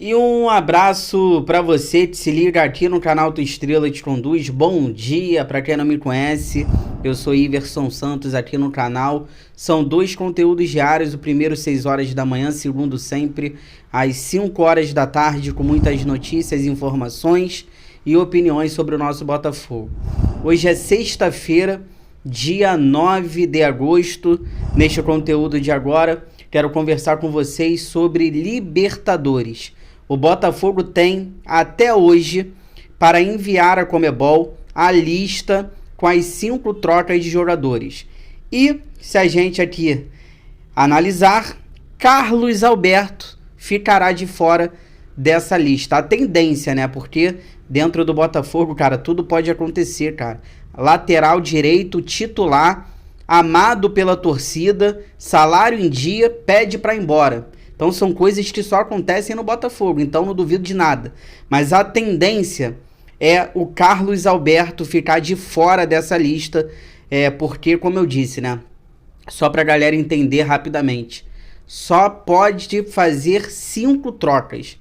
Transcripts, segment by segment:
E um abraço para você que se liga aqui no canal Tua Estrela Te Conduz. Bom dia, para quem não me conhece, eu sou Iverson Santos aqui no canal. São 2 conteúdos diários, o primeiro 6 horas da manhã, segundo sempre às 5 horas da tarde, com muitas notícias, informações e opiniões sobre o nosso Botafogo. Hoje é sexta-feira, dia 9 de agosto. Neste conteúdo de agora, quero conversar com vocês sobre Libertadores. O Botafogo tem até hoje para enviar à Conmebol a lista com as 5 trocas de jogadores. E se a gente aqui analisar, Carlos Alberto ficará de fora dessa lista. A tendência, né? Porque dentro do Botafogo, cara, tudo pode acontecer, cara. Lateral direito, titular, amado pela torcida, salário em dia, pede para ir embora. Então são coisas que só acontecem no Botafogo, então não duvido de nada. Mas a tendência é o Carlos Alberto ficar de fora dessa lista, porque, como eu disse, né? Só pra galera entender rapidamente, só pode fazer 5 trocas.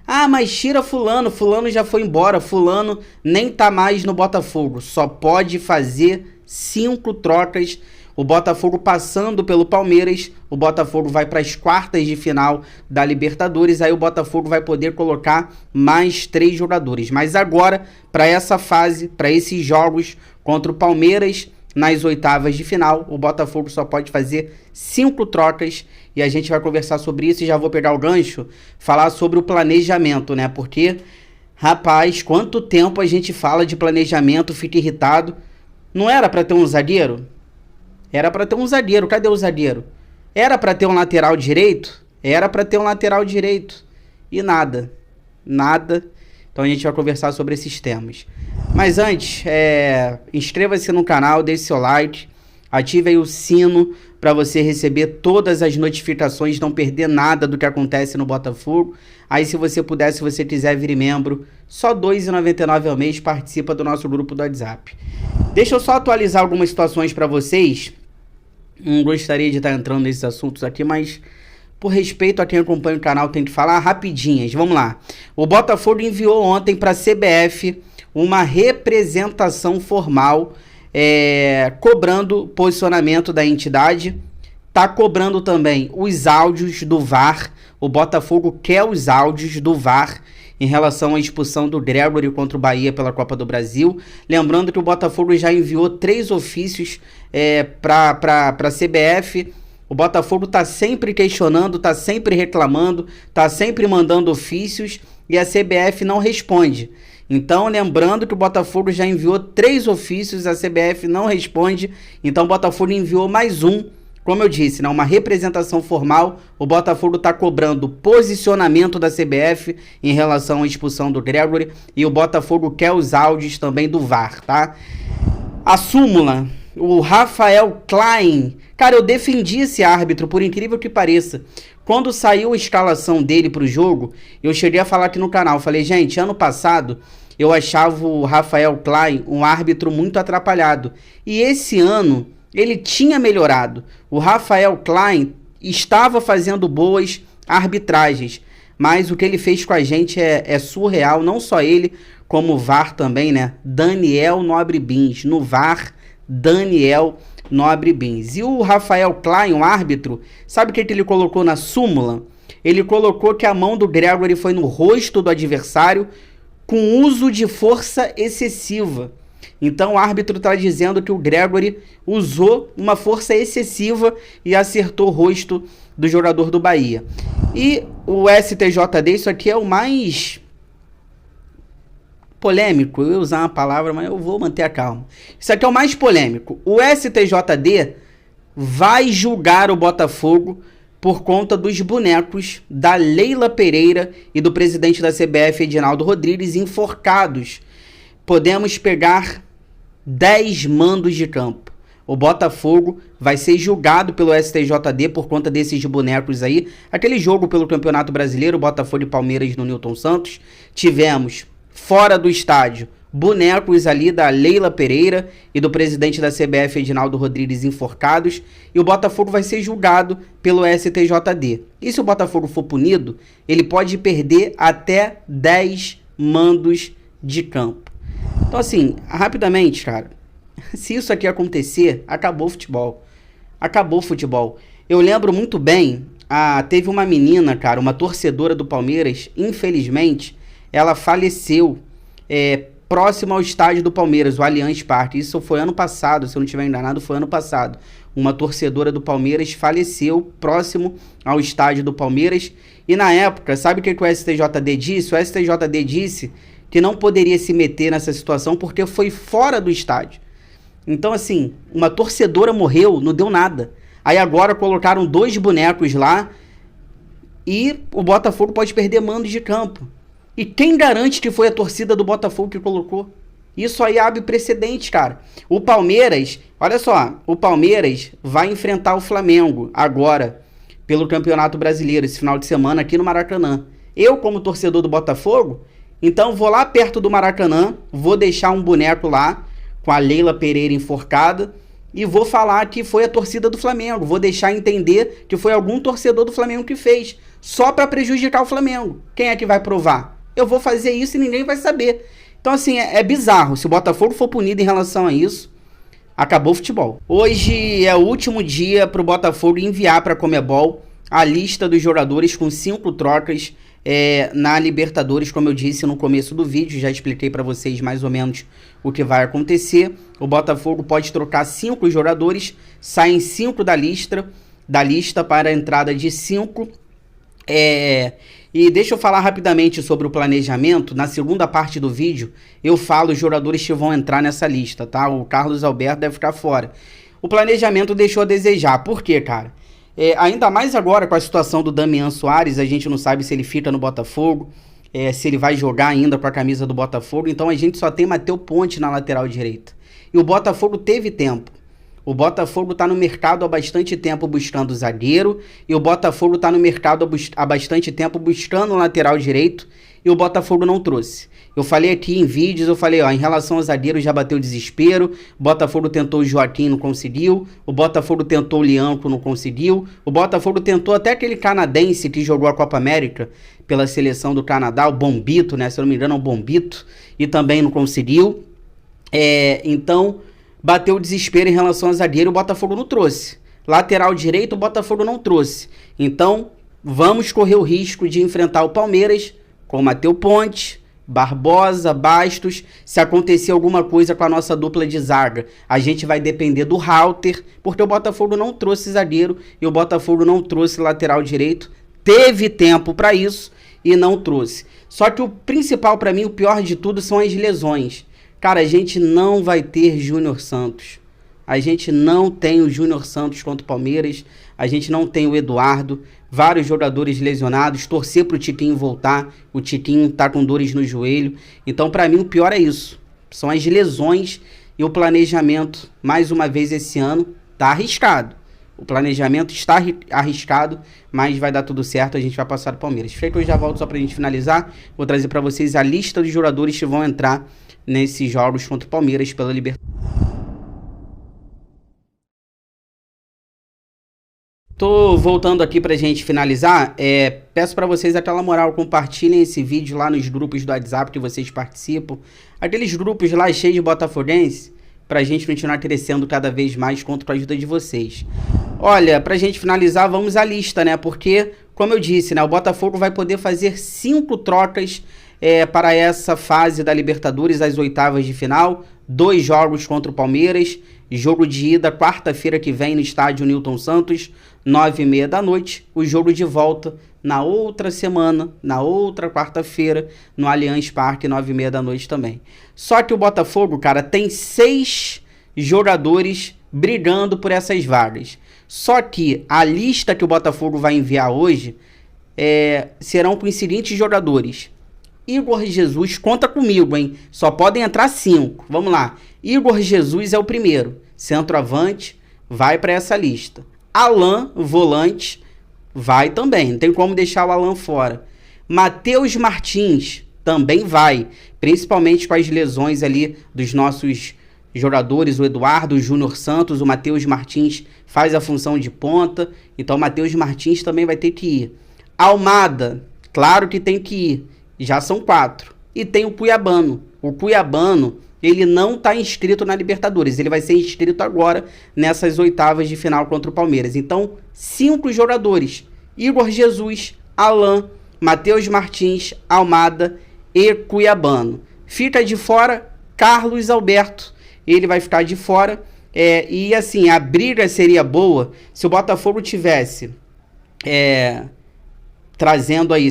Ah, mas tira fulano, fulano já foi embora, fulano nem tá mais no Botafogo. Só pode fazer 5 trocas. O Botafogo passando pelo Palmeiras, o Botafogo vai para as quartas de final da Libertadores, aí o Botafogo vai poder colocar mais 3 jogadores. Mas agora, para essa fase, para esses jogos contra o Palmeiras, nas oitavas de final, o Botafogo só pode fazer 5 trocas e a gente vai conversar sobre isso e já vou pegar o gancho, falar sobre o planejamento, né? Porque, rapaz, quanto tempo a gente fala de planejamento, fica irritado. Não era para ter um zagueiro? Era para ter um zagueiro. Cadê o zagueiro? Era para ter um lateral direito? Era para ter um lateral direito. E nada. Nada. Então a gente vai conversar sobre esses temas. Mas antes, inscreva-se no canal, deixe seu like, ative aí o sino para você receber todas as notificações, não perder nada do que acontece no Botafogo. Aí se você puder, se você quiser vir membro, só R$ 2,99 ao mês, participa do nosso grupo do WhatsApp. Deixa eu só atualizar algumas situações para vocês. Não gostaria de estar entrando nesses assuntos aqui, mas por respeito a quem acompanha o canal, tem que falar rapidinhas. Vamos lá. O Botafogo enviou ontem para a CBF uma representação formal, cobrando posicionamento da entidade. Tá cobrando também os áudios do VAR. O Botafogo quer os áudios do VAR em relação à expulsão do Gregory contra o Bahia pela Copa do Brasil. Lembrando que o Botafogo já enviou 3 ofícios para a CBF. O Botafogo está sempre questionando, está sempre reclamando, está sempre mandando ofícios e a CBF não responde. Então, lembrando que o Botafogo já enviou 3 ofícios, a CBF não responde. Então, o Botafogo enviou mais um. Como eu disse, né, uma representação formal. O Botafogo está cobrando posicionamento da CBF em relação à expulsão do Gregory. E o Botafogo quer os áudios também do VAR, tá? A súmula, o Rafael Klein. Cara, eu defendi esse árbitro, por incrível que pareça. Quando saiu a escalação dele pro jogo, eu cheguei a falar aqui no canal. Falei, gente, ano passado eu achava o Rafael Klein um árbitro muito atrapalhado. E esse ano ele tinha melhorado. O Rafael Klein estava fazendo boas arbitragens, mas o que ele fez com a gente é surreal. Não só ele, como o VAR também, né? Daniel Nobre Bins. No VAR, Daniel Nobre Bins. E o Rafael Klein, um árbitro, sabe o que ele colocou na súmula? Ele colocou que a mão do Gregory foi no rosto do adversário com uso de força excessiva. Então o árbitro está dizendo que o Gregory usou uma força excessiva e acertou o rosto do jogador do Bahia. E o STJD, isso aqui é o mais polêmico, eu ia usar uma palavra, mas eu vou manter a calma. Isso aqui é o mais polêmico. O STJD vai julgar o Botafogo por conta dos bonecos da Leila Pereira e do presidente da CBF, Edinaldo Rodrigues, enforcados. Podemos pegar 10 mandos de campo. O Botafogo vai ser julgado pelo STJD por conta desses bonecos aí. Aquele jogo pelo Campeonato Brasileiro, Botafogo e Palmeiras no Newton Santos. Tivemos, fora do estádio, bonecos ali da Leila Pereira e do presidente da CBF, Edinaldo Rodrigues, enforcados, e o Botafogo vai ser julgado pelo STJD. E se o Botafogo for punido, ele pode perder até 10 mandos de campo. Então assim, rapidamente, cara, se isso aqui acontecer, acabou o futebol. Acabou o futebol. Eu lembro muito bem, teve uma menina, cara, uma torcedora do Palmeiras, infelizmente, ela faleceu próximo ao estádio do Palmeiras, o Allianz Parque. Isso foi ano passado, se eu não estiver enganado, foi ano passado. Uma torcedora do Palmeiras faleceu próximo ao estádio do Palmeiras. E na época, sabe o que o STJD disse? O STJD disse que não poderia se meter nessa situação porque foi fora do estádio. Então, assim, uma torcedora morreu, não deu nada. Aí agora colocaram 2 bonecos lá e o Botafogo pode perder mandos de campo. E quem garante que foi a torcida do Botafogo que colocou? Isso aí abre precedente, cara. O Palmeiras, olha só, o Palmeiras vai enfrentar o Flamengo agora pelo Campeonato Brasileiro, esse final de semana aqui no Maracanã. Eu, como torcedor do Botafogo, então vou lá perto do Maracanã, vou deixar um boneco lá com a Leila Pereira enforcada e vou falar que foi a torcida do Flamengo. Vou deixar entender que foi algum torcedor do Flamengo que fez, só para prejudicar o Flamengo. Quem é que vai provar? Eu vou fazer isso e ninguém vai saber. Então, assim, é bizarro. Se o Botafogo for punido em relação a isso, acabou o futebol. Hoje é o último dia para o Botafogo enviar para a Conmebol a lista dos jogadores com 5 trocas na Libertadores, como eu disse no começo do vídeo. Já expliquei para vocês mais ou menos o que vai acontecer. O Botafogo pode trocar 5 jogadores, saem 5 da lista para a entrada de 5. E deixa eu falar rapidamente sobre o planejamento. Na segunda parte do vídeo, eu falo os jogadores que vão entrar nessa lista, tá? O Carlos Alberto deve ficar fora. O planejamento deixou a desejar. Por quê, cara? Ainda mais agora com a situação do Damian Soares, a gente não sabe se ele fica no Botafogo, se ele vai jogar ainda com a camisa do Botafogo. Então a gente só tem Matheus Ponte na lateral direita. E o Botafogo teve tempo. O Botafogo está no mercado há bastante tempo buscando zagueiro. E o Botafogo está no mercado há bastante tempo buscando um lateral direito. E o Botafogo não trouxe. Eu falei aqui em vídeos, em relação ao zagueiro já bateu desespero. O Botafogo tentou o Joaquim, não conseguiu. O Botafogo tentou o Lianco, não conseguiu. O Botafogo tentou até aquele canadense que jogou a Copa América pela seleção do Canadá, o Bombito, né? Se eu não me engano é o Bombito. E também não conseguiu. Então bateu o desespero em relação ao zagueiro, o Botafogo não trouxe. Lateral direito, o Botafogo não trouxe. Então, vamos correr o risco de enfrentar o Palmeiras com Matheus Ponte, Barbosa, Bastos. Se acontecer alguma coisa com a nossa dupla de zaga, a gente vai depender do Halter, porque o Botafogo não trouxe zagueiro e o Botafogo não trouxe lateral direito. Teve tempo para isso e não trouxe. Só que o principal para mim, o pior de tudo, são as lesões. Cara, a gente não vai ter Júnior Santos. A gente não tem o Júnior Santos contra o Palmeiras. A gente não tem o Eduardo. Vários jogadores lesionados. Torcer pro Tiquinho voltar. O Tiquinho tá com dores no joelho. Então, pra mim, o pior é isso. São as lesões e o planejamento, mais uma vez esse ano, tá arriscado. O planejamento está arriscado, mas vai dar tudo certo, a gente vai passar o Palmeiras. Feito, eu já volto só pra gente finalizar. Vou trazer pra vocês a lista dos jogadores que vão entrar nesses jogos contra o Palmeiras pela Libertadores. Tô voltando aqui pra gente finalizar. Peço pra vocês aquela moral, compartilhem esse vídeo lá nos grupos do WhatsApp que vocês participam. Aqueles grupos lá cheios de botafoguense, pra gente continuar crescendo cada vez mais, conto com a ajuda de vocês. Olha, pra gente finalizar, vamos à lista, né? Porque, como eu disse, né, o Botafogo vai poder fazer 5 trocas para essa fase da Libertadores, as oitavas de final. 2 jogos contra o Palmeiras. Jogo de ida quarta-feira que vem no estádio Newton Santos, 9h30 da noite. O jogo de volta na outra semana, na outra quarta-feira, no Allianz Parque, 9h30 da noite também. Só que o Botafogo, cara, tem 6 jogadores brigando por essas vagas. Só que a lista que o Botafogo vai enviar hoje serão com os seguintes jogadores. Igor Jesus, conta comigo, hein? Só podem entrar 5. Vamos lá. Igor Jesus é o primeiro. Centroavante, vai para essa lista. Alan, volante, vai também. Não tem como deixar o Alan fora. Matheus Martins, também vai, principalmente com as lesões ali dos nossos jogadores, o Eduardo, o Júnior Santos, o Matheus Martins faz a função de ponta, então o Matheus Martins também vai ter que ir. Almada, claro que tem que ir, já são 4. E tem o Cuiabano. O Cuiabano, ele não está inscrito na Libertadores, ele vai ser inscrito agora nessas oitavas de final contra o Palmeiras. Então, 5 jogadores, Igor Jesus, Alan, Matheus Martins, Almada e Cuiabano. Fica de fora Carlos Alberto, ele vai ficar de fora. E assim, a briga seria boa se o Botafogo tivesse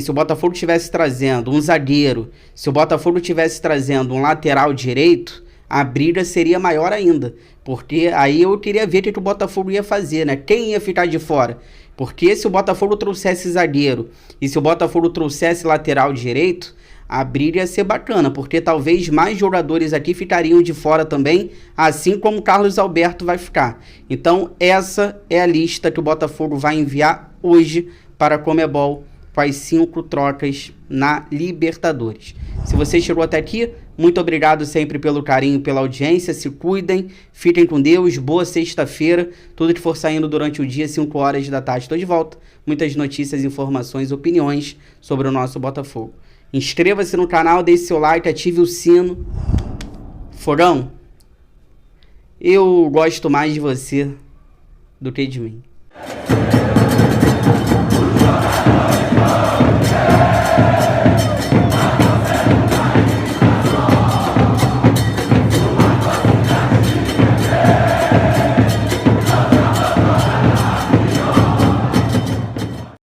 se o Botafogo tivesse trazendo um zagueiro, se o Botafogo tivesse trazendo um lateral direito, a briga seria maior ainda, porque aí eu queria ver o que o Botafogo ia fazer, né? Quem ia ficar de fora? Porque se o Botafogo trouxesse zagueiro e se o Botafogo trouxesse lateral direito, a briga ia ser bacana, porque talvez mais jogadores aqui ficariam de fora também, assim como o Carlos Alberto vai ficar. Então essa é a lista que o Botafogo vai enviar hoje para a Conmebol com as 5 trocas na Libertadores. Se você chegou até aqui, muito obrigado sempre pelo carinho, pela audiência, se cuidem, fiquem com Deus, boa sexta-feira, tudo que for saindo durante o dia, 5 horas da tarde, estou de volta, muitas notícias, informações, opiniões sobre o nosso Botafogo. Inscreva-se no canal, deixe seu like, ative o sino. Fogão, eu gosto mais de você do que de mim.